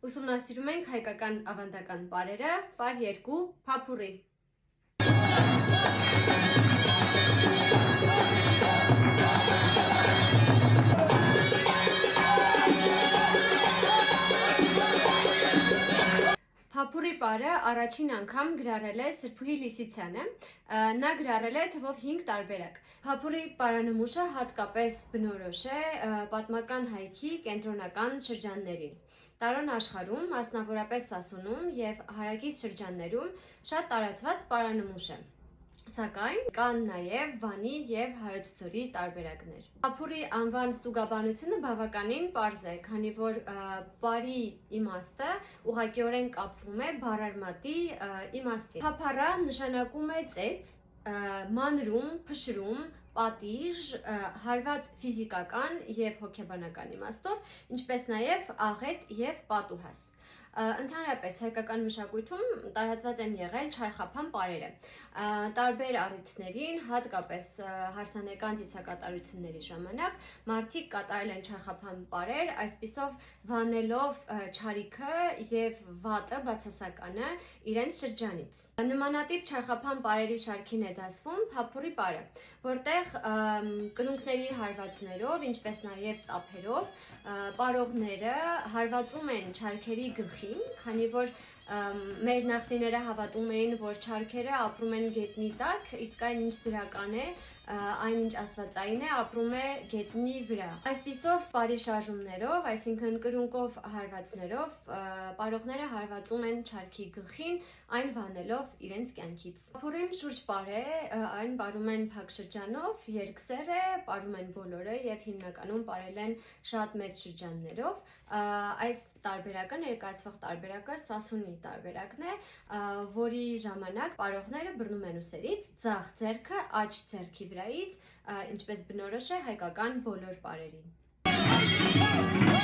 Ուսումնասիրում ենք հայկական ավանդական պարերը, պար 2, փափուռի։ Փափուռի պարը առաջին անգամ գրառել է Սրբուհի Լիսիցյանը, նա գրառել է թվով 5 տարբերակ։ Փափուռի պարանմուշը հատկապես բնորոշ է պատմական հայքի կենտրոնական շրջաններին։ Տարբեր աշխարհում, մասնավորապես Սասունում եւ հարակից շրջաններում շատ տարածված պարանմուշ է։ Սակայն կան նաև Վանի եւ Հայոց ձորի տարբերակներ։ Փափուռի անվան ստուգաբանությունը բավականին պարզ է, քանի որ պարի իմաստը ուղղակիորեն կապվում է բառարմատի իմաստին։ Փափառա նշանակում է ծեծ, մանրում, փշրում, պատիժ, հարված ֆիզիկական եւ հոգեբանական իմաստով, ինչպես նաեւ աղետ եւ պատուհաս։ Ընդհանրապես հայկական մշակույթում տարածված են եղել չարխափան պարերը։ Տարբեր առիթներին, հատկապես հարսանեկան ծիսակատարությունների ժամանակ մարդիկ կատարել են չարխափան պարեր, այսպիսով վանելով չարիքը եւ վատը բացասականը իրենց շրջանից։ Նմանատիպ չարխափան պարերի շարքին է դասվում փափուռի պարը, որտեղ կրունկների հարվածներով, ինչպես նաեւ ծափերով պարողները հարվածում են չարքերի գլխին, քանի որ մեր նախնիները հավատում էին, որ չարքերը ապրում են գետնի տակ, իսկ այն ինչ դրական է, այն ինչ աստվածային է, ապրում է գետնի վրա։ Այսպիսով պարի շարժումներով, այսինքն կրունկով հարվածներով, պարողները հարվածում են չարքի գլխին, այն վանելով իրենց կյանքից։ Փափուռին շուրջ պար է, այն պարում են փակ շրջանով, երկսեռ է, պարում են բոլորը եւ հիմնականում պարել են շատ մեծ շրջաններով։ Այս տարբերակը ներկայացվող տարբերակը Սասունի տարբերակն է, որի ժամանակ պարողները բռնում են ուսերից ձախ ձեռքը աջ ձեռքի վրայից, ինչպես բնորոշ է հայկական բոլոր պարերին։